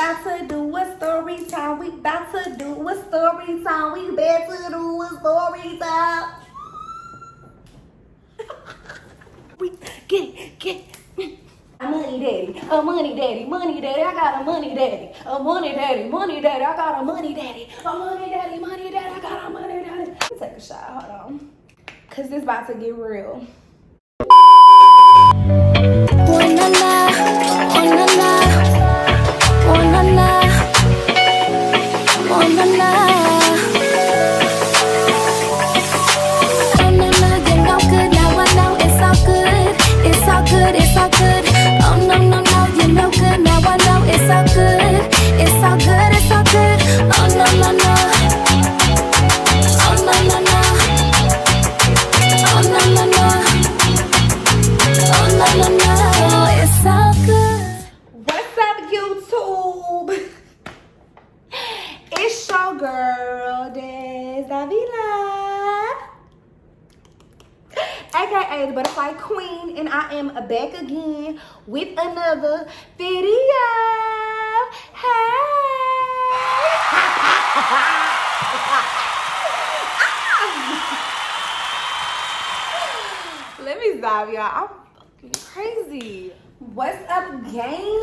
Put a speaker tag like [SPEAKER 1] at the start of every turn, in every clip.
[SPEAKER 1] about to do a story time. We about to do a story time. We about to do a story time. Get it. A money daddy, a money daddy, money daddy. I got a money daddy, a money daddy, money daddy. I got a money daddy, a money daddy, money daddy. I got a money daddy. Let me take a shot. Hold on, cause this about to get real.
[SPEAKER 2] Wanna lie, wanna lie, wanna lie, wanna lie. Oh no no, you're no good. Now I know it's all good, it's all good, it's all good. Oh no no no, you're no good. Now I know it's all good, it's all good, it's all good. Oh no no no, oh no no no, oh no no no. Oh no no no, it's all good.
[SPEAKER 1] What's up, YouTube? It's your girl, Des Davila, aka the Butterfly Queen, and I am back again with another video. Hey! Let me stop, y'all. I'm fucking crazy. What's up, gang?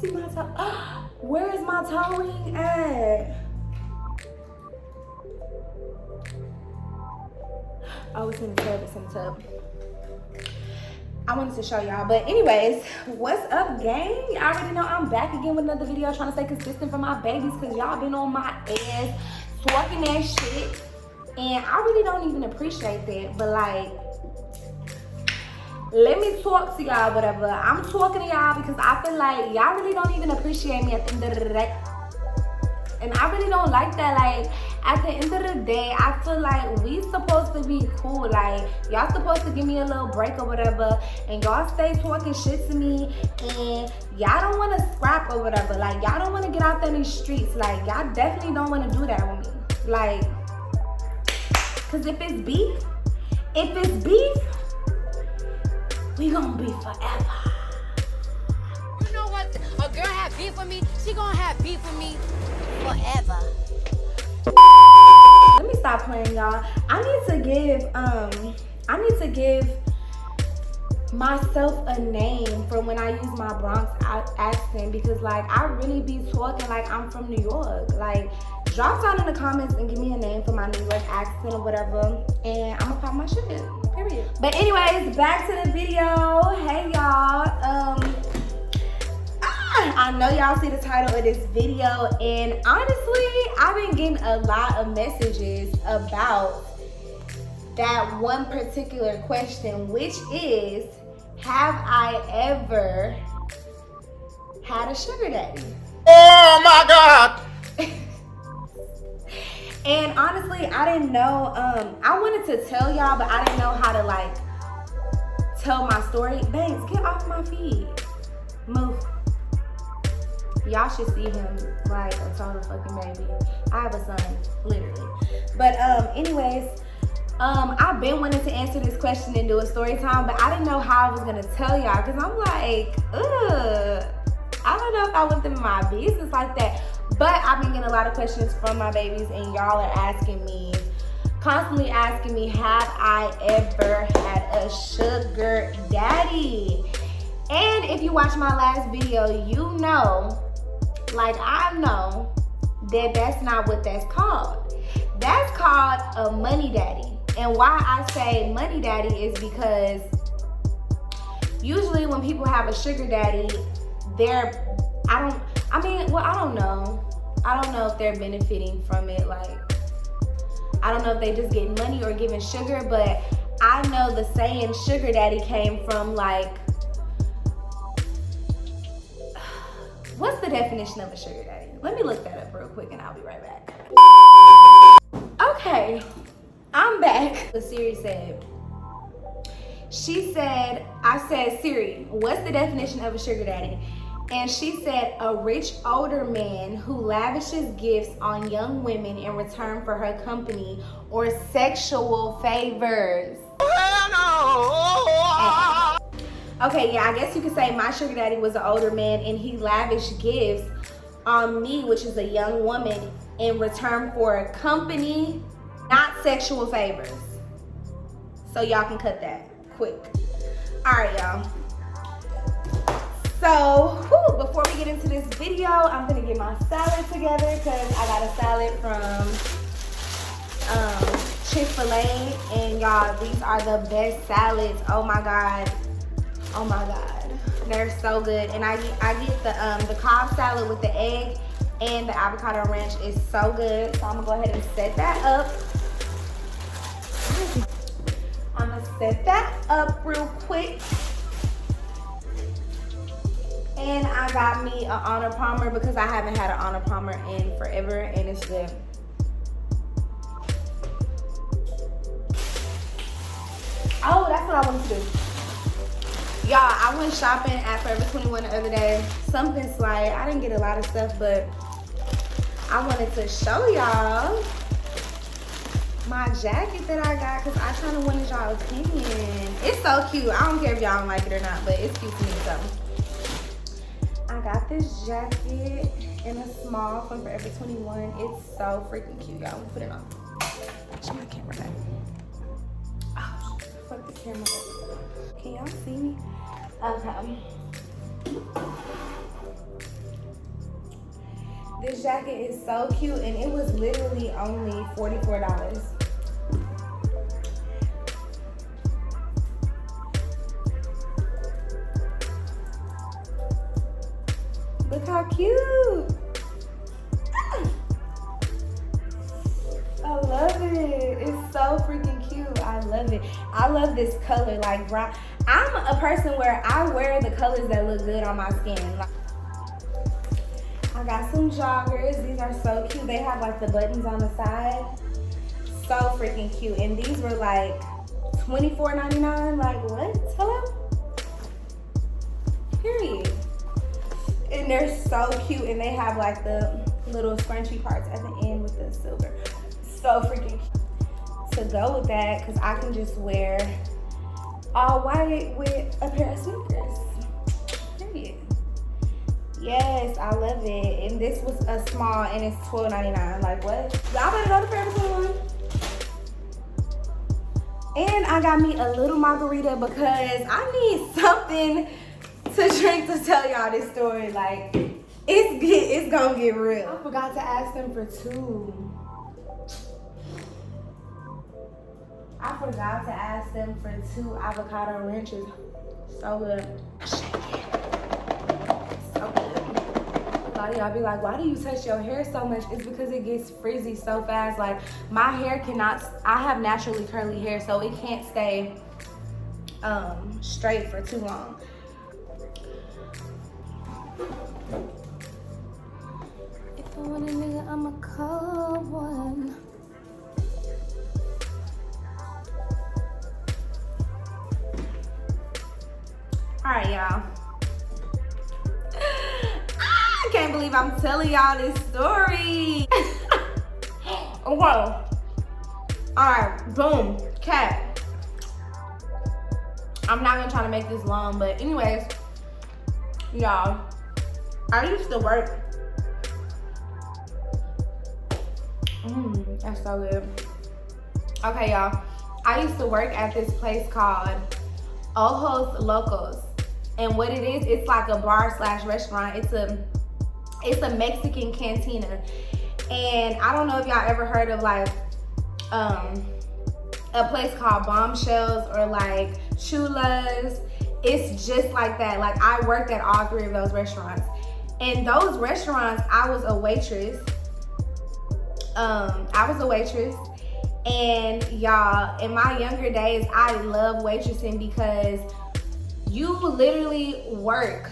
[SPEAKER 1] See my toe? Where is my toe ring at? Oh, it's in the tub. It's in the tub. I wanted to show y'all, but anyways, what's up, gang? Y'all already know I'm back again with another video, trying to stay consistent for my babies, because y'all been on my ass talking that shit. And I really don't even appreciate that, but like, let me talk to y'all, whatever. I'm talking to y'all because I feel like y'all really don't even appreciate me at the end of the day. And I really don't like that. Like, at the end of the day, I feel like we supposed to be cool. Like, y'all supposed to give me a little break or whatever, and y'all stay talking shit to me, and y'all don't want to scrap or whatever. Like, y'all don't want to get out there in these streets. Like, y'all definitely don't want to do that with me. Like, cause if it's beef, we gonna be forever.
[SPEAKER 3] You know what? A girl have beef with me, she gonna have beef with me forever.
[SPEAKER 1] Let me stop playing, y'all. I need to give myself a name for when I use my Bronx accent, because like I really be talking like I'm from New York. Like, drop down in the comments and give me a name for my New York accent or whatever, and I'm gonna pop my shit, period. But anyways, back to the video. Hey y'all, I know y'all see the title of this video, and honestly, I've been getting a lot of messages about that one particular question, which is, have I ever had a sugar daddy?
[SPEAKER 4] Oh my God!
[SPEAKER 1] And honestly, I didn't know, I wanted to tell y'all, but I didn't know how to like tell my story. Banks, get off my feet. Move. Y'all should see him like a total fucking baby. I have a son, literally. But anyways, I've been wanting to answer this question and do a story time, but I didn't know how I was gonna tell y'all, because I'm like, I don't know if I want them in my business like that. But I've been getting a lot of questions from my babies, and y'all are constantly asking me, have I ever had a sugar daddy? And if you watch my last video, you know, like I know, that that's not what that's called. That's called a money daddy. And why I say money daddy is because usually when people have a sugar daddy, I don't know. I don't know if they're benefiting from it. Like, I don't know if they just get money or giving sugar, but I know the saying sugar daddy came from like, what's the definition of a sugar daddy? Let me look that up real quick and I'll be right back. Okay, I'm back. What Siri said. I said, Siri, what's the definition of a sugar daddy? And she said, a rich older man who lavishes gifts on young women in return for her company or sexual favors.
[SPEAKER 4] Hell no!
[SPEAKER 1] Okay, yeah, I guess you could say my sugar daddy was an older man and he lavished gifts on me, which is a young woman, in return for company, not sexual favors. So y'all can cut that quick. All right, y'all. So, before we get into this video, I'm gonna get my salad together because I got a salad from Chick-fil-A, and y'all, these are the best salads. Oh my God. Oh my God, they're so good. And I get the Cobb salad with the egg and the avocado ranch is so good. So I'm gonna go ahead and set that up. I'm gonna set that up real quick. And I got me an Arnold Palmer because I haven't had an Arnold Palmer in forever, and it's good. Oh, that's what I wanted to do. Y'all, I went shopping at Forever 21 the other day. Something slight. I didn't get a lot of stuff, but I wanted to show y'all my jacket that I got because I kind of wanted y'all's opinion. It's so cute. I don't care if y'all don't like it or not, but it's cute to me, so. I got this jacket in a small from Forever 21. It's so freaking cute, y'all. Let me put it on. Show my camera back. Oh, fuck the camera. Can y'all see me? Okay. This jacket is so cute, and it was literally only $44. Look how cute. I love it. It's so freaking cute. I love it. I love this color, like brown. I'm a person where I wear the colors that look good on my skin. I got some joggers. These are so cute. They have like the buttons on the side. So freaking cute. And these were like $24.99. Like what? Hello? Period. And they're so cute. And they have like the little scrunchy parts at the end with the silver. So freaking cute. To go with that, because I can just wear all white with a pair of sneakers. Period. Yes, I love it. And this was a small and it's $12.99. Like what? Y'all better go to Forever 21. And I got me a little margarita because I need something to drink to tell y'all this story. Like it's gonna get real. I forgot to ask them for two. I forgot to ask them for 2 avocado ranches. So good. Shake it. So good. A lot of y'all be like, why do you touch your hair so much? It's because it gets frizzy so fast. Like my hair cannot, I have naturally curly hair, so it can't stay straight for too long. If I want a nigga, I'm a cold one. All right, y'all. I can't believe I'm telling y'all this story. Okay. All right, boom, cat. I'm not gonna try to make this long, but anyways, y'all, I used to work. That's so good. Okay, y'all, I used to work at this place called Ojos Locos. And what it is, it's like a bar / restaurant. It's a Mexican cantina. And I don't know if y'all ever heard of like a place called Bombshells or like Chulas. It's just like that. Like I worked at all 3 of those restaurants. And those restaurants, I was a waitress. And y'all, in my younger days, I love waitressing because you literally work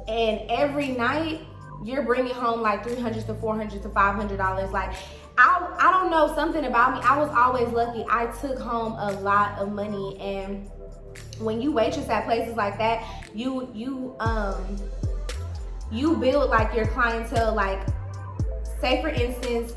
[SPEAKER 1] and every night you're bringing home like $300 to $400 to $500. Like I don't know, something about me, I was always lucky. I took home a lot of money, and when you waitress at places like that, you build like your clientele. Like say for instance,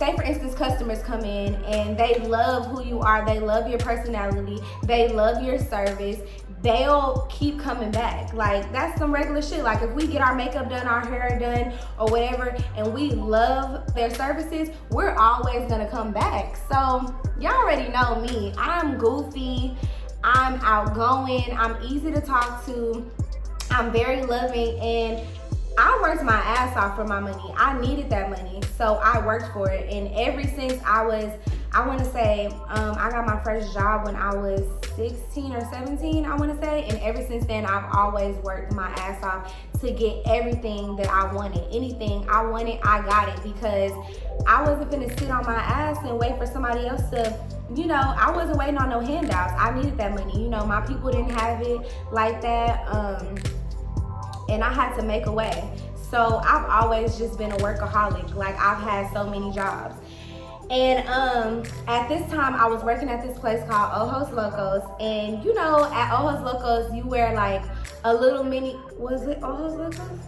[SPEAKER 1] say for instance, customers come in and they love who you are, they love your personality, they love your service, they'll keep coming back. Like, that's some regular shit. Like, if we get our makeup done, our hair done, or whatever, and we love their services, we're always gonna come back. So y'all already know me. I'm goofy, I'm outgoing, I'm easy to talk to, I'm very loving, and I worked my ass off for my money. I needed that money, so I worked for it. And ever since I want to say, I got my first job when I was 16 or 17, I want to say. And ever since then, I've always worked my ass off to get everything that I wanted. Anything I wanted, I got it, because I wasn't gonna sit on my ass and wait for somebody else to, you know, I wasn't waiting on no handouts. I needed that money. You know, my people didn't have it like that. And I had to make a way. So I've always just been a workaholic. Like, I've had so many jobs. And at this time, I was working at this place called Ojos Locos. And you know, at Ojos Locos, you wear like a little mini, was it Ojos Locos?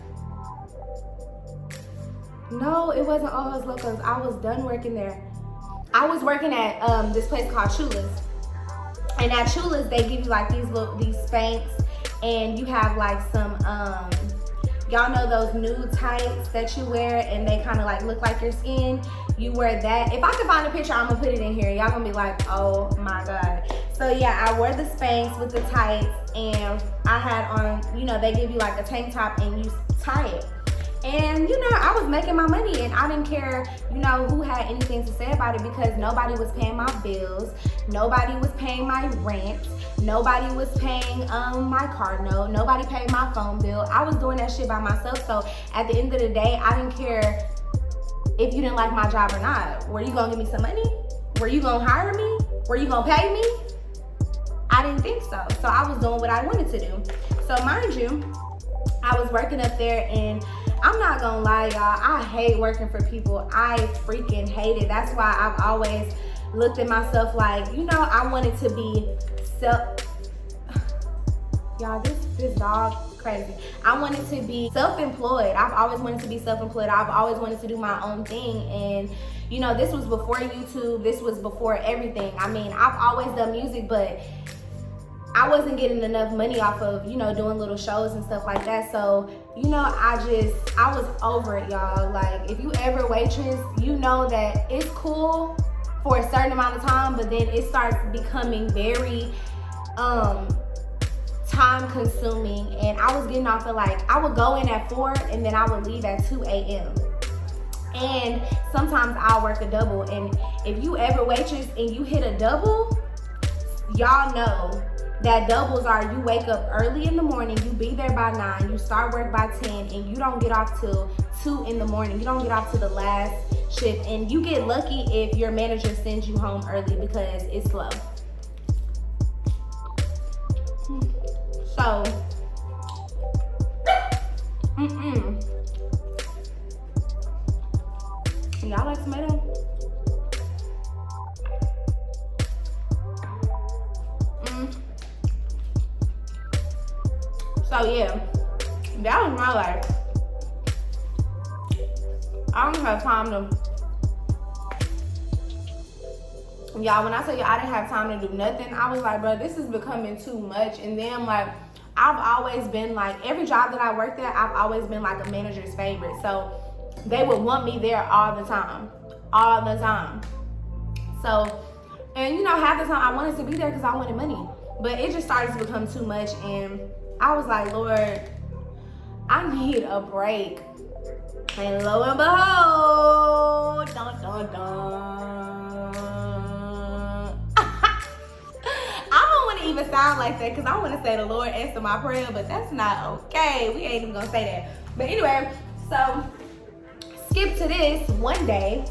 [SPEAKER 1] No, it wasn't Ojos Locos. I was done working there. I was working at this place called Chulas. And at Chulas, they give you like these Spanx, and you have like some, y'all know those nude tights that you wear and they kind of like look like your skin? You wear that. If I can find a picture, I'm gonna put it in here. Y'all gonna be like, oh my God. So yeah, I wore the Spanx with the tights, and I had on, you know, they give you like a tank top and you tie it. And you know, I was making my money, and I didn't care, you know, who had anything to say about it, because nobody was paying my bills, nobody was paying my rent, nobody was paying my car note, nobody paid my phone bill. I was doing that shit by myself. So at the end of the day, I didn't care if you didn't like my job or not. Were you gonna give me some money? Were you gonna hire me? Were you gonna pay me? I didn't think so. So I was doing what I wanted to do. So mind you, I was working up there, and I'm not gonna lie, y'all, I hate working for people. I freaking hate it. That's why I've always looked at myself like, you know, I wanted to be y'all, this dog crazy. I wanted to be self-employed. I've always wanted to be self-employed. I've always wanted to do my own thing. And you know, this was before YouTube. This was before everything. I mean, I've always done music, but I wasn't getting enough money off of, you know, doing little shows and stuff like that. So, you know, I was over it, y'all. Like, if you ever waitress, you know that it's cool for a certain amount of time, but then it starts becoming very time consuming. And I was getting off of, like, I would go in at 4 and then I would leave at 2 a.m. And sometimes I'll work a double. And if you ever waitress and you hit a double, y'all know that doubles are, you wake up early in the morning, you be there by 9, you start work by 10, and you don't get off till 2 in the morning. You don't get off to the last shift, and you get lucky if your manager sends you home early because it's slow. So, y'all like tomato? So yeah, that was my life. I don't have time to, y'all, when I tell you I didn't have time to do nothing, I was like, bro, this is becoming too much. And then, like, I've always been like, every job that I worked at, I've always been like a manager's favorite. So they would want me there all the time. So, and you know, half the time I wanted to be there because I wanted money. But it just started to become too much, and I was like, Lord, I need a break. And lo and behold, dun, dun, dun. I don't want to even sound like that because I want to say the Lord answer my prayer, but that's not okay. We ain't even going to say that. But anyway, so skip to this. One day,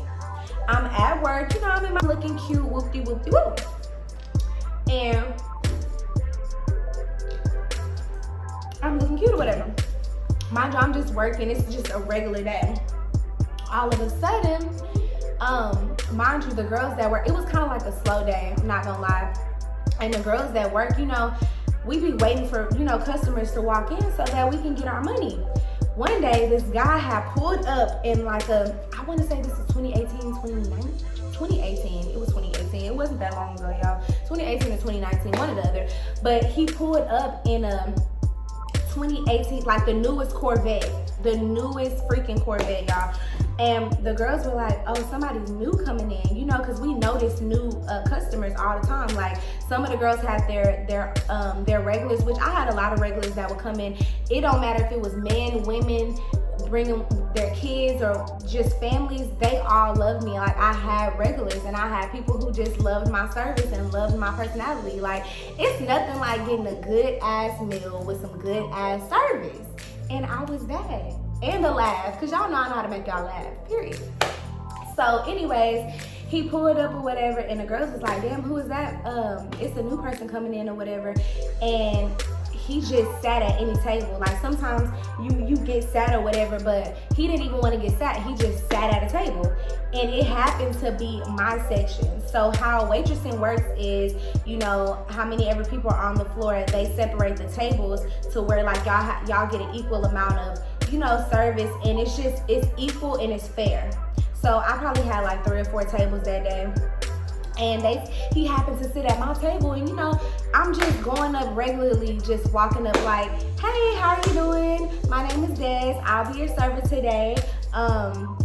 [SPEAKER 1] I'm at work. You know, I'm in my looking cute, whoop-de-whoop-de-whoop. And I'm looking cute or whatever. Mind you, I'm just working. It's just a regular day. All of a sudden, mind you, the girls that work, it was kind of like a slow day, I'm not gonna lie. And the girls that work, you know, we be waiting for, you know, customers to walk in so that we can get our money. one day this guy had pulled up in like I want to say this is 2018, 2018. It was 2018. It wasn't that long ago, y'all. 2018 or 2019, one or the other. But he pulled up in a 2018, like the newest Corvette. The newest freaking Corvette, y'all. And the girls were like, oh, somebody's new coming in, you know, because we notice new customers all the time. Like, some of the girls had their regulars, which I had a lot of regulars that would come in. It don't matter if it was men, women, bringing their kids or just families, they all loved me. Like, I had regulars and I had people who just loved my service and loved my personality. Like, it's nothing like getting a good ass meal with some good ass service. And I was that. And a laugh, because y'all know I know how to make y'all laugh, period. So anyways, he pulled up or whatever, and the girls was like, damn, who is that? It's a new person coming in or whatever. And he just sat at any table. Like, sometimes you get sat or whatever, but he didn't even want to get sat. He just sat at a table. And it happened to be my section. So how waitressing works is, you know, how many ever people are on the floor, they separate the tables to where like y'all get an equal amount of, you know, service, and it's equal and it's fair. So I probably had like 3 or 4 tables that day. And he happened to sit at my table, and you know, I'm just going up regularly, just walking up like, hey, how are you doing? My name is Des. I'll be your server today.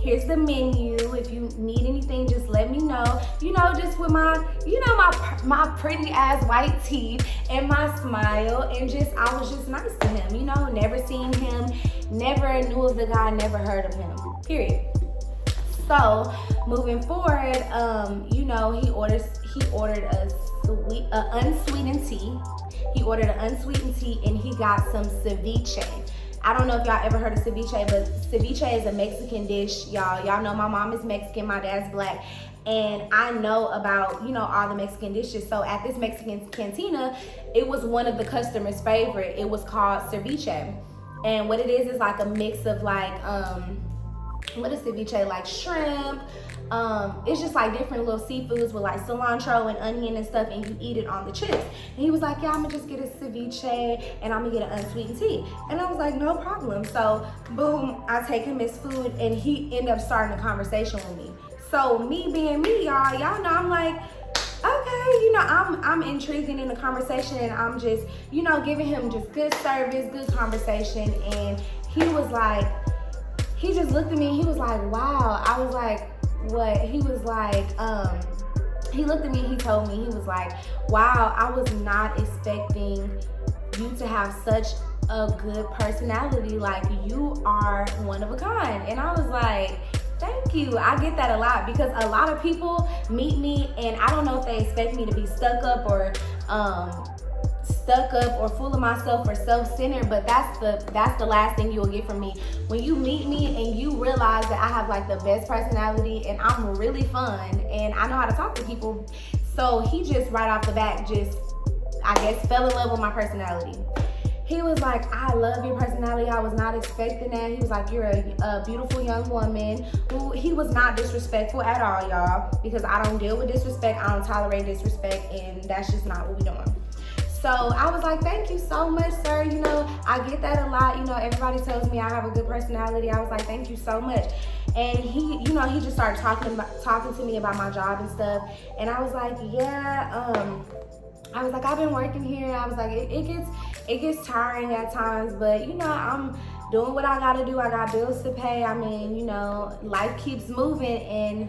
[SPEAKER 1] Here's the menu. If you need anything, just let me know. You know, just with my, you know, my pretty ass white teeth and my smile, and I was just nice to him. You know, never seen him, never knew of the guy, never heard of him. Period. So moving forward, you know, he ordered unsweetened tea. He ordered an unsweetened tea, and he got some ceviche. I don't know if y'all ever heard of ceviche, but ceviche is a Mexican dish, y'all. Y'all know my mom is Mexican, my dad's black, and I know about, you know, all the Mexican dishes. So at this Mexican cantina, it was one of the customers' favorite. It was called ceviche, and what it is like a mix of like what is ceviche, like shrimp, it's just like different little seafoods with like cilantro and onion and stuff, and you eat it on the chips. And he was like, yeah, I'm gonna just get a ceviche and I'm gonna get an unsweetened tea. And I was like, no problem. So boom, I take him his food, and he ended up starting a conversation with me. So me being me, y'all know I'm like, okay, you know, I'm intrigued in the conversation, and I'm just, you know, giving him just good service, good conversation. And he was like, he just looked at me and he was like, wow. I was like, what? He was like, he looked at me and he told me, he was like, wow, I was not expecting you to have such a good personality. Like, you are one of a kind. And I was like, thank you. I get that a lot, because a lot of people meet me and I don't know if they expect me to be stuck up or full of myself or self-centered, but that's the last thing you'll get from me. When you meet me and you realize that I have like the best personality and I'm really fun and I know how to talk to people. So he just right off the bat just, I guess, fell in love with my personality. He was like, I love your personality. I was not expecting that. He was like, you're a beautiful young woman. Well, he was not disrespectful at all, y'all, because I don't deal with disrespect. I don't tolerate disrespect, and that's just not what we're doing. So I was like, thank you so much, sir. You know, I get that a lot. You know, everybody tells me I have a good personality. I was like, thank you so much. And he, you know, he just started talking to me about my job and stuff. And I was like, yeah, I was like, I've been working here. I was like, it gets tiring at times, but you know, I'm doing what I gotta do. I got bills to pay. I mean, you know, life keeps moving, and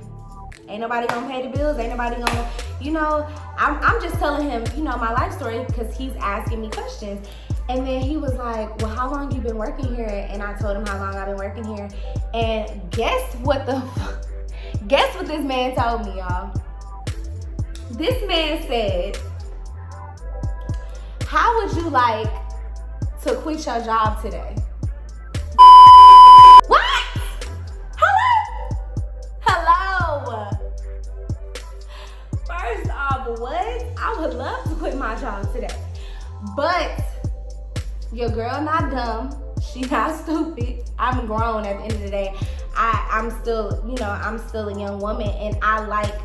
[SPEAKER 1] ain't nobody gonna pay the bills. Ain't nobody gonna, you know, I'm just telling him, you know, my life story, because he's asking me questions. And then he was like, well, how long you been working here? And I told him how long I've been working here. And guess what this man told me, y'all? This man said, how would you like to quit your job today? What? Hello? First off, what? I would love to quit my job today. But your girl not dumb. She not stupid. I'm grown at the end of the day. I'm still, you know, I'm still a young woman, and I like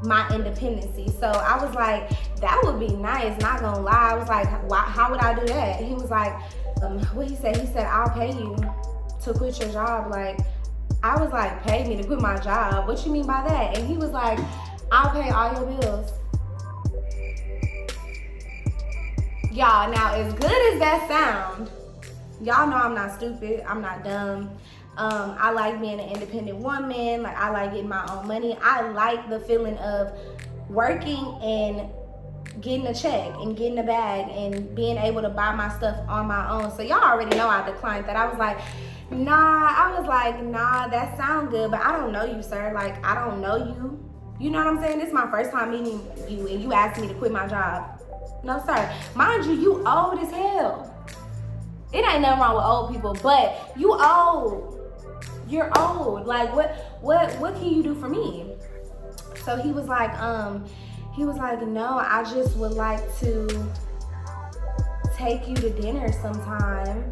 [SPEAKER 1] my independency. So I was like, that would be nice, not gonna lie. I was like, why, how would I do that? He was like, what he said? He said, I'll pay you to quit your job? Like, I was like, pay me to quit my job. What you mean by that? And he was like, I'll pay all your bills. Y'all, now as good as that sound, y'all know I'm not stupid, I'm not dumb. I like being an independent woman. Like, I like getting my own money. I like the feeling of working and getting a check and getting a bag and being able to buy my stuff on my own. So y'all already know I declined that. I was like, nah, that sound good, but I don't know you, sir. Like, I don't know you. You know what I'm saying? This is my first time meeting you, and you asked me to quit my job. No, sir. Mind you, you old as hell. It ain't nothing wrong with old people, but you old. You're old. Like, what can you do for me? So he was like, no, I just would like to take you to dinner sometime.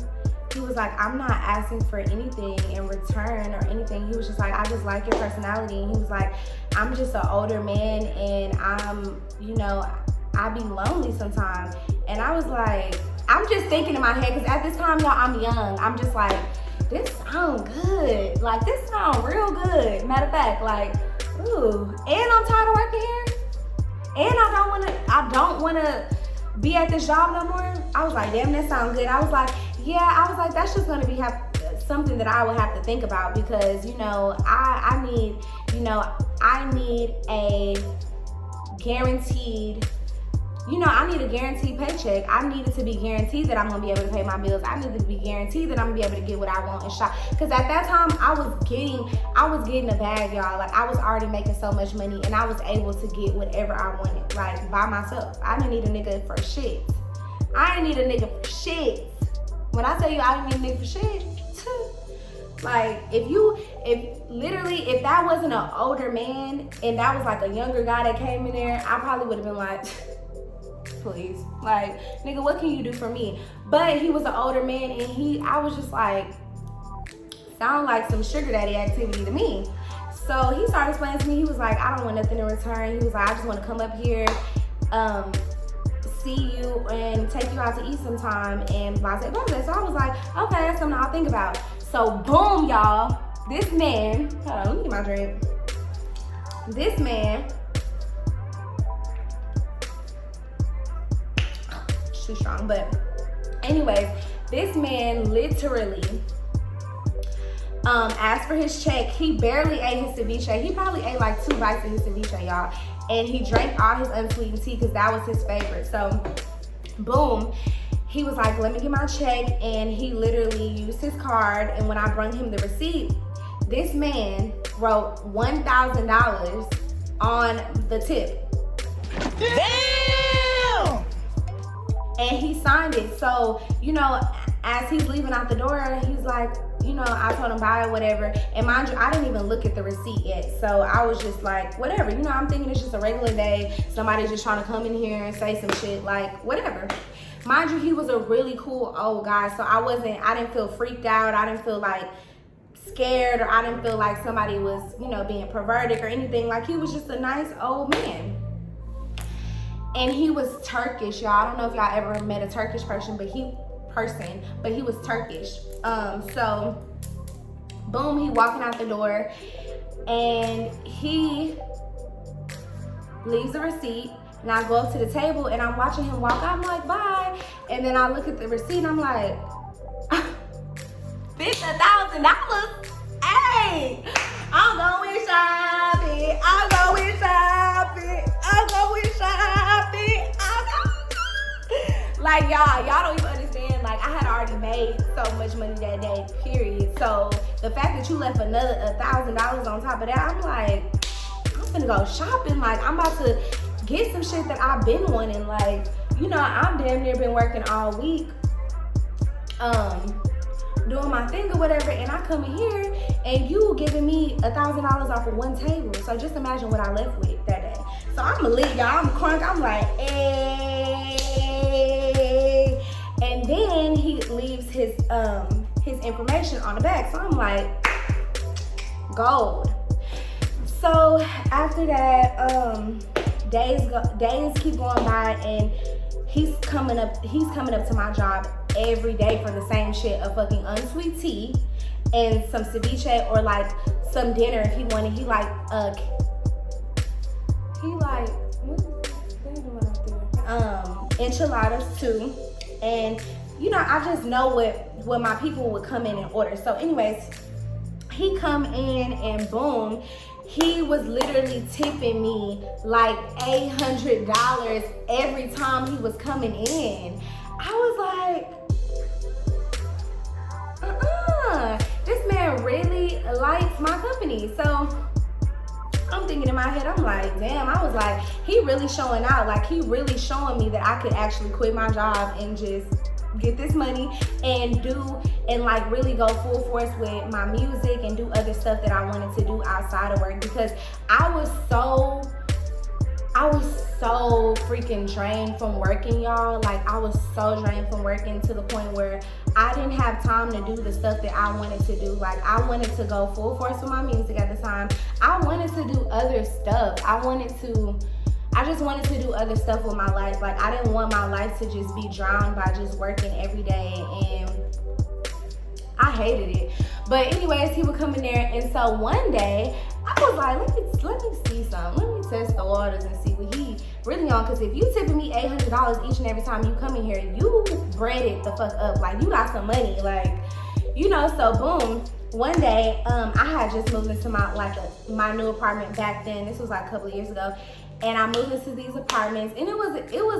[SPEAKER 1] He was like, I'm not asking for anything in return or anything. He was just like, I just like your personality. And he was like, I'm just an older man, and I be lonely sometimes. And I was like, I'm just thinking in my head, because at this time, y'all, I'm young. I'm just like, this sound good. Like, this sound real good. Matter of fact, like, ooh. And I'm tired of working here. And I don't wanna be at this job no more. I was like, damn, that sound good. I was like, that's just gonna be something that I would have to think about, because, I need a guaranteed, I need a guaranteed paycheck. I needed to be guaranteed that I'm gonna be able to pay my bills. I needed to be guaranteed that I'm gonna be able to get what I want and shop. Because at that time, I was getting a bag, y'all. Like, I was already making so much money, and I was able to get whatever I wanted, like, by myself. I didn't need a nigga for shit. I didn't need a nigga for shit. When I tell you I didn't need a nigga for shit, like, if that wasn't an older man and that was like a younger guy that came in there, I probably would have been like, please, like, nigga, what can you do for me? But he was an older man, and I was just like, sound like some sugar daddy activity to me. So he started explaining to me, he was like, I don't want nothing in return. He was like, I just want to come up here, see you and take you out to eat sometime, and blah, blah, blah. So I was like, okay, that's something I'll think about. So boom, y'all, this man, hold on, let me get my drink. This man, too strong, but anyways, this man literally asked for his check. He barely ate his ceviche. He probably ate like 2 bites of his ceviche, y'all. And he drank all his unsweetened tea because that was his favorite. So, boom, he was like, let me get my check. And he literally used his card. And when I brought him the receipt, this man wrote $1,000 on the tip.
[SPEAKER 4] Damn!
[SPEAKER 1] And he signed it. So, as he's leaving out the door, he's like, I told him buy or whatever. And mind you, I didn't even look at the receipt yet. So I was just like, whatever. I'm thinking it's just a regular day. Somebody's just trying to come in here and say some shit, like, whatever. Mind you, he was a really cool old guy. So I didn't feel freaked out. I didn't feel like scared, or I didn't feel like somebody was, being perverted or anything. Like, he was just a nice old man. And he was Turkish, y'all. I don't know if y'all ever met a Turkish person, but he was Turkish. So boom, he walking out the door, and he leaves the receipt, and I go up to the table, and I'm watching him walk out. I'm like, bye. And then I look at the receipt, and I'm like, $50,000. Hey, I'm going shopping. Like, y'all don't even understand. Like, I had already made so much money that day, period. So the fact that you left another $1,000 on top of that, I'm like, I'm finna go shopping. Like, I'm about to get some shit that I've been wanting. Like, I'm damn near been working all week, doing my thing or whatever, and I come in here and you giving me $1,000 off of one table. So just imagine what I left with that day. So I'm lit, y'all. I'm crunk. I'm like, hey. And then he leaves his information on the back. So I'm like, gold. So after that, days keep going by, and he's coming up to my job every day for the same shit, a fucking unsweet tea and some ceviche or like some dinner if he wanted. He like what is they doing out there? Enchiladas too. And you know, I just know what my people would come in and order. So anyways, he come in and boom, he was literally tipping me like $800 every time he was coming in. I was like, this man really likes my company. So I'm thinking in my head, I'm like, damn, I was like, he really showing out. Like, he really showing me that I could actually quit my job and just get this money and like really go full force with my music and do other stuff that I wanted to do outside of work, because I was so freaking drained from working, y'all. Like, I was so drained from working to the point where I didn't have time to do the stuff that I wanted to do. Like, I wanted to go full force with my music at the time. I wanted to do other stuff. I just wanted to do other stuff with my life. Like, I didn't want my life to just be drowned by just working every day, and I hated it. But anyways, he would come in there, and so one day, I was like, let me see something. Let me test the waters and see what he really on. Because if you tipping me $800 each and every time you come in here, you bread it the fuck up. Like, you got some money. Like, you know, so boom. One day, I had just moved into my new apartment back then. This was like a couple of years ago. And I moved into these apartments, and it was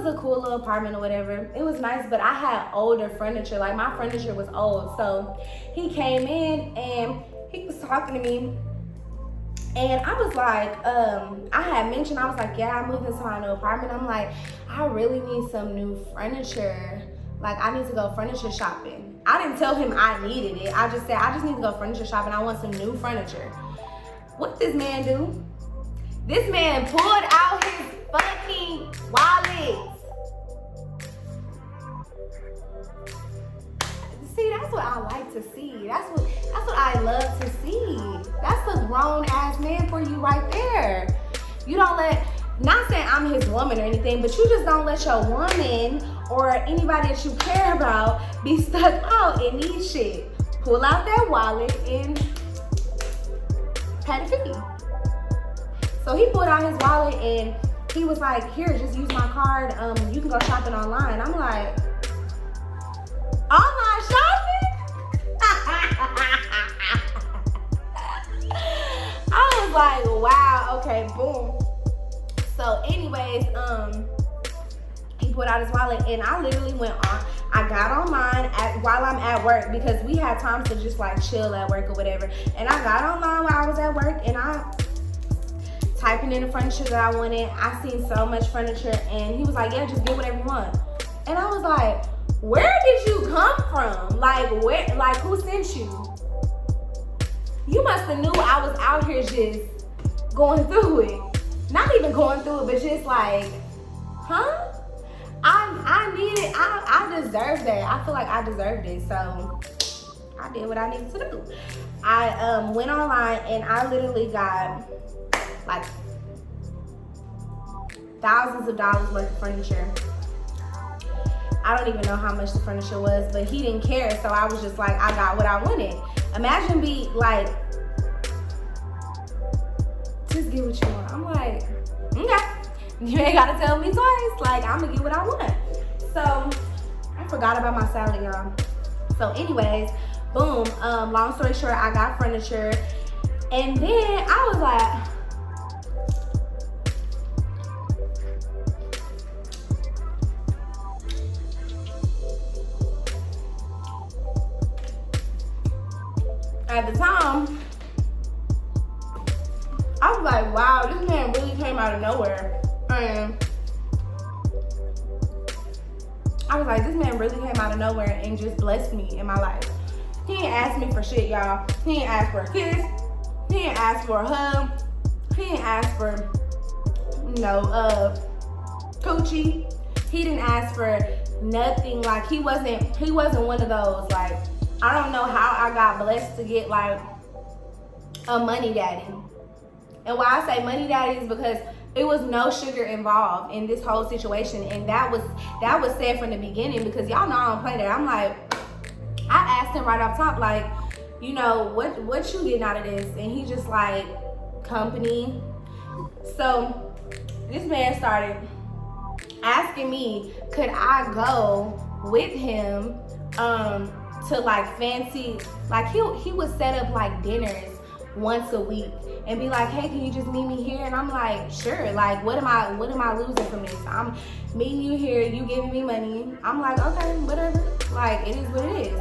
[SPEAKER 1] a cool little apartment or whatever. It was nice, but I had older furniture. Like, my furniture was old. So he came in and he was talking to me, and I was like, I had mentioned, I was like, yeah, I moved into my new apartment. I'm like, I really need some new furniture. Like, I need to go furniture shopping. I didn't tell him I needed it. I just said, I just need to go furniture shopping. I want some new furniture. What did this man do? This man pulled out his fucking wallet. See, that's what I like to see. That's what I love to see. That's a grown ass man for you right there. You don't not saying I'm his woman or anything, but you just don't let your woman or anybody that you care about be stuck out in these shit. Pull out that wallet and pat a fee. So he pulled out his wallet and he was like, here, just use my card. You can go shopping online. I'm like, online shopping? I was like, wow, okay, boom. So anyways, he pulled out his wallet and I literally went on. I got online while I'm at work, because we had times to just like chill at work or whatever. And I got online while I was at work, and I typing in the furniture that I wanted. I seen so much furniture, and he was like, yeah, just get whatever you want. And I was like, where did you come from? Like, where? Like, who sent you? You must have knew I was out here just going through it. Not even going through it, but just like, huh? I need it. I deserve that. I feel like I deserved it. So I did what I needed to do. I went online and I literally got like thousands of dollars worth of furniture. I don't even know how much the furniture was, but he didn't care. So I was just like, I got what I wanted. Imagine be like, just get what you want. I'm like, okay. You ain't gotta tell me twice. Like, I'm gonna get what I want. So I forgot about my salad, y'all. So anyways, boom. Long story short, I got furniture. And then I was like, at the time, I was like, wow, this man really came out of nowhere. And I was like, this man really came out of nowhere and just blessed me in my life. He didn't ask me for shit, y'all. He didn't ask for a kiss. He didn't ask for a hug. He didn't ask for, coochie. He didn't ask for nothing. Like, he wasn't one of those, like, I don't know how I got blessed to get like a money daddy. And why I say money daddy is because it was no sugar involved in this whole situation. And that was said from the beginning, because y'all know I don't play that. I'm like, I asked him right off top, like, you know, what you getting out of this? And he just like, company. So this man started asking me, could I go with him to like fancy, like he would set up like dinners once a week and be like, hey, can you just meet me here? And I'm like, sure. Like, what am I losing from this? I'm meeting you here, you giving me money. I'm like, okay, whatever. Like, it is what it is.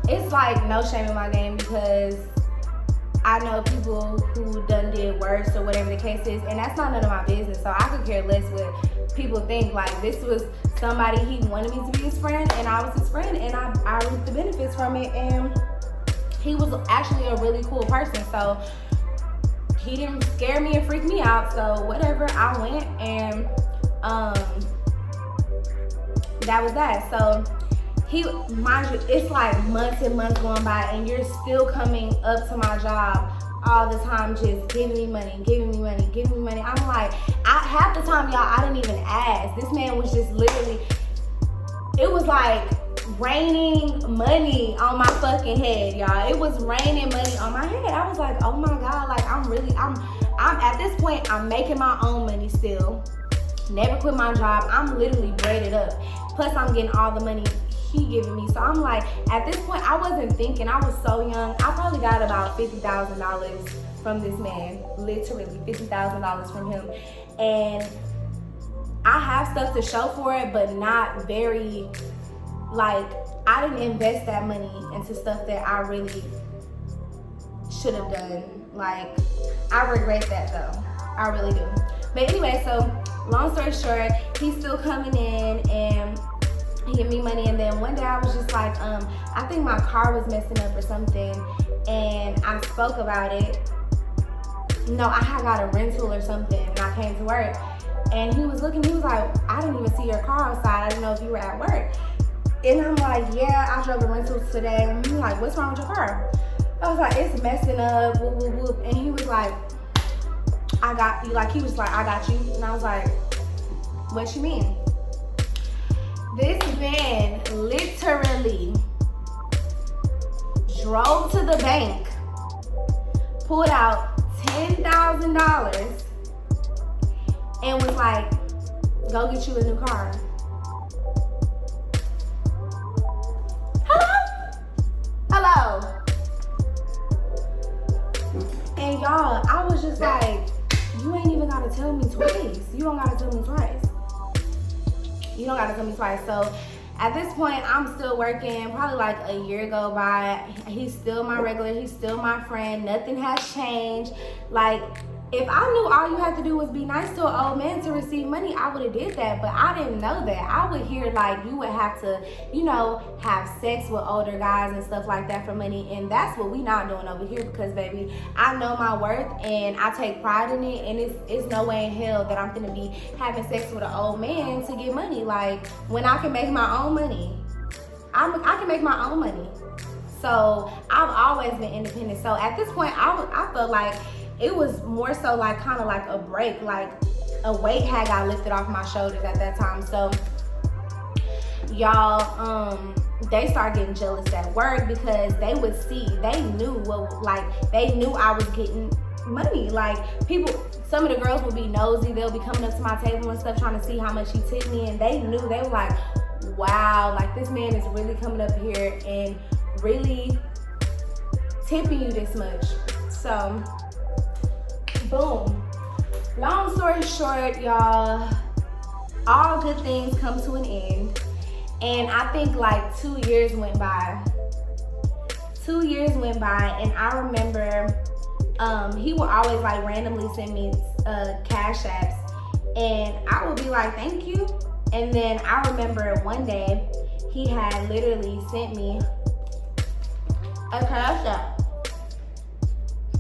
[SPEAKER 1] It's like no shame in my game, because I know people who done did worse or whatever the case is, and that's not none of my business. So I could care less what people think. Like, this was somebody, he wanted me to be his friend, and I was his friend, and I reaped the benefits from it. And he was actually a really cool person, so he didn't scare me and freak me out. So whatever, I went, and that was that. So he, mind you, it's like months and months going by, and you're still coming up to my job all the time, just giving me money, giving me money, giving me money. I'm like, half the time, y'all, I didn't even ask. This man was just literally, it was like raining money on my fucking head, y'all. It was raining money on my head. I was like, oh my God, like I'm at this point, I'm making my own money still. Never quit my job. I'm literally braided up. Plus I'm getting all the money he giving me. So I'm like, at this point, I wasn't thinking. I was so young. I probably got about $50,000 from this man. Literally $50,000 from him. And I have stuff to show for it, but not very, like, I didn't invest that money into stuff that I really should have done. Like, I regret that though. I really do. But anyway, so long story short, he's still coming in and he gave me money. And then one day I was just like, I think my car was messing up or something, and I spoke about it. No, I had got a rental or something, and I came to work, and he was looking, he was like, I didn't even see your car outside. I didn't know if you were at work. And I'm like, yeah, I drove a rental today. And he's like, what's wrong with your car? I was like, it's messing up, whoop, whoop, whoop. And he was like, I got you. Like, he was like, I got you. And I was like, what you mean? This man literally drove to the bank, pulled out $10,000, and was like, go get you a new car. Hello? And y'all, I was just like, you ain't even gotta tell me twice. You don't gotta tell me twice. You don't gotta tell me twice. So at this point, I'm still working. Probably like a year go by. He's still my regular. He's still my friend. Nothing has changed. Like, if I knew all you had to do was be nice to an old man to receive money, I would have did that. But I didn't know that. I would hear like you would have to, you know, have sex with older guys and stuff like that for money. And that's what we not doing over here, because baby, I know my worth and I take pride in it. And it's no way in hell that I'm gonna be having sex with an old man to get money. Like, when I can make my own money, I can make my own money. So I've always been independent. So at this point, I felt like it was more so like kind of like a break, like a weight had got lifted off my shoulders at that time. So y'all, they started getting jealous at work, because they would see, they knew I was getting money. Like, some of the girls would be nosy. They'll be coming up to my table and stuff trying to see how much he tipped me, and they knew. They were like, wow, like this man is really coming up here and really tipping you this much. So boom. Long story short, y'all, all good things come to an end. And I think like 2 years went by. 2 years went by, and I remember he would always like randomly send me cash apps, and I would be like, thank you. And then I remember one day he had literally sent me a cash app.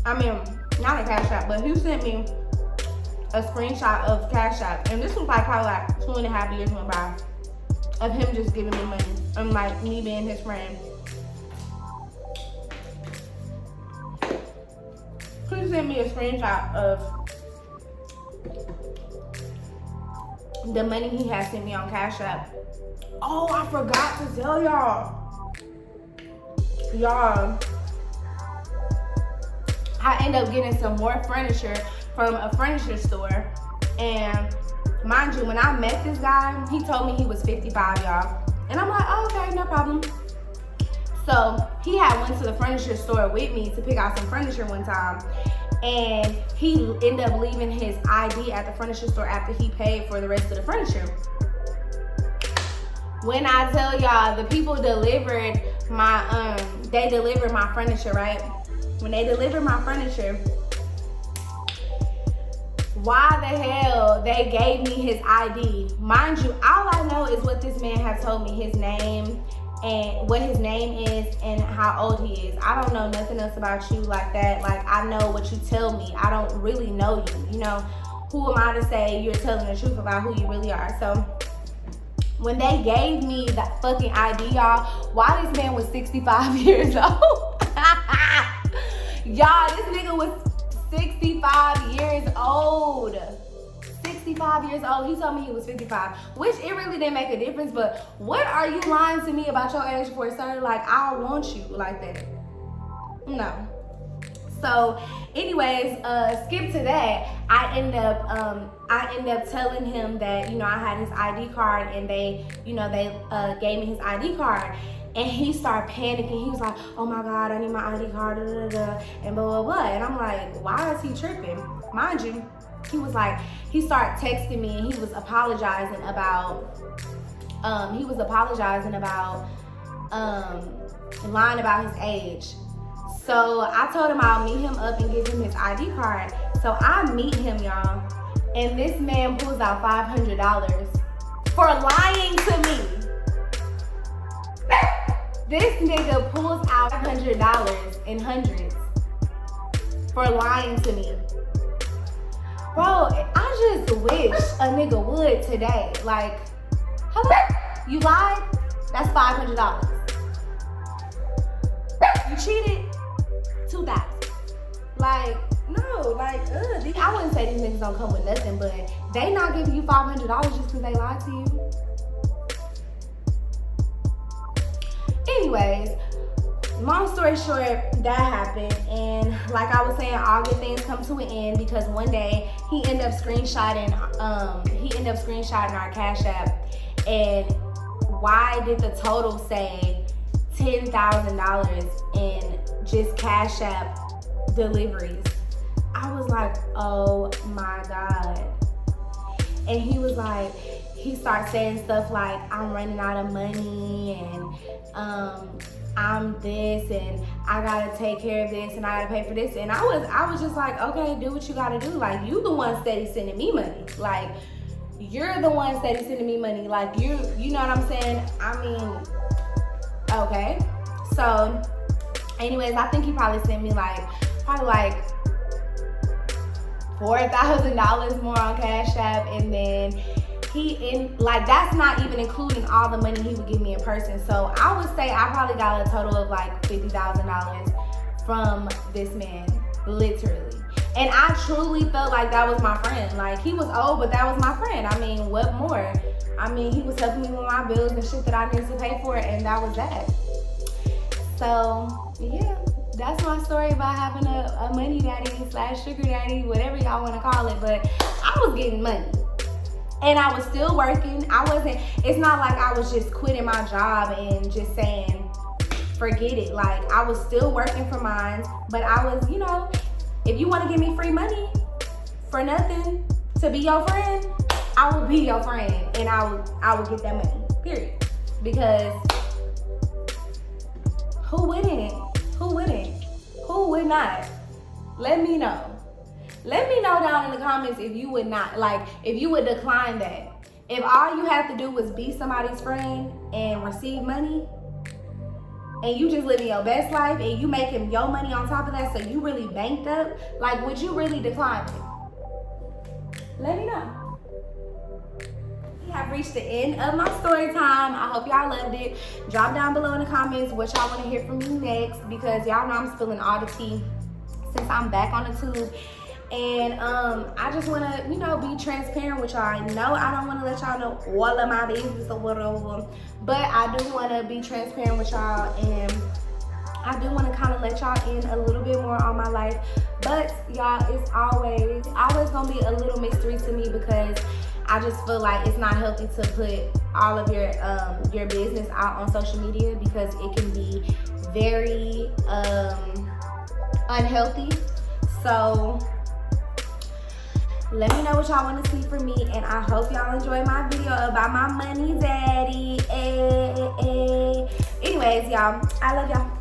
[SPEAKER 1] I mean, not a cash app, but he sent me a screenshot of Cash App. And this was like probably like 2.5 years went by of him just giving me money and like me being his friend. He sent me a screenshot of the money he had sent me on Cash App. Oh, I forgot to tell y'all. y'all, I end up getting some more furniture from a furniture store. And mind you, when I met this guy, he told me he was 55, y'all. And I'm like, oh, okay, no problem. So he had went to the furniture store with me to pick out some furniture one time. And he ended up leaving his ID at the furniture store after he paid for the rest of the furniture. When I tell y'all, the people delivered my, they delivered my furniture, right? When they delivered my furniture, why the hell they gave me his ID? Mind you, all I know is what this man has told me, his name and what his name is and how old he is. I don't know nothing else about you like that. Like, I know what you tell me. I don't really know you. You know, who am I to say you're telling the truth about who you really are? So when they gave me that fucking ID, y'all, why this man was 65 years old? Y'all, this nigga was 65 years old. 65 years old. He told me he was 55, which it really didn't make a difference. But what are you lying to me about your age for, sir? Like, I don't want you like that. No. So, anyways, skip to that. I end up telling him that, you know, I had his ID card, and they gave me his ID card. And he started panicking. He was like, oh my God, I need my ID card, da, da, da, and blah, blah, blah. And I'm like, why is he tripping? Mind you, he was like, he started texting me, and he was apologizing about lying about his age. So I told him I'll meet him up and give him his ID card. So I meet him, y'all, and this man pulls out $500 for lying to me. This nigga pulls out $500 in hundreds for lying to me. Bro, I just wish a nigga would today. Like, hello? You lied? That's $500. You cheated? $2,000. Like, no, like, I wouldn't say these niggas don't come with nothing, but they not giving you $500 just because they lied to you. Anyways, long story short, that happened, and like I was saying, all good things come to an end, because one day he ended up screenshotting our Cash App. And why did the total say $10,000 in just Cash App deliveries? I was like, oh my God. And he was like, he started saying stuff like, I'm running out of money, and I'm this, and I gotta take care of this, and I gotta pay for this. And I was just like, okay, do what you gotta do. Like, you the one steady sending me money. Like, you're the one steady sending me money. Like, you know what I'm saying? I mean, okay. So, anyways, I think he probably sent me like $4,000 more on Cash App, and then that's not even including all the money he would give me in person. So I would say I probably got a total of like $50,000 from this man, literally. And I truly felt like that was my friend. Like, he was old, but that was my friend. I mean, what more? I mean, he was helping me with my bills and shit that I needed to pay for, and that was that. So yeah, that's my story about having a money daddy / sugar daddy, whatever y'all want to call it. But I was getting money. And I was still working. It's not like I was just quitting my job and just saying, forget it. Like, I was still working for mine, but I was, you know, if you want to give me free money for nothing to be your friend, I will be your friend, and I will get that money, period. Because who wouldn't? Who wouldn't? Who would not? Let me know. Let me know down in the comments if you would not, like, if you would decline that. If all you have to do was be somebody's friend and receive money, and you just living your best life, and you making your money on top of that, so you really banked up, like, would you really decline it? Let me know. We have reached the end of my story time. I hope y'all loved it. Drop down below in the comments what y'all want to hear from me next, because y'all know I'm spilling all the tea since I'm back on the tube. And I just want to, you know, be transparent with y'all. I know I don't want to let y'all know all of my business or whatever, but I do want to be transparent with y'all and I do want to kind of let y'all in a little bit more on my life. But y'all, it's always gonna be a little mystery to me, because I just feel like it's not healthy to put all of your business out on social media, because it can be very unhealthy. So let me know what y'all want to see from me, and I hope y'all enjoy my video about my money daddy. Anyways, y'all, I love y'all.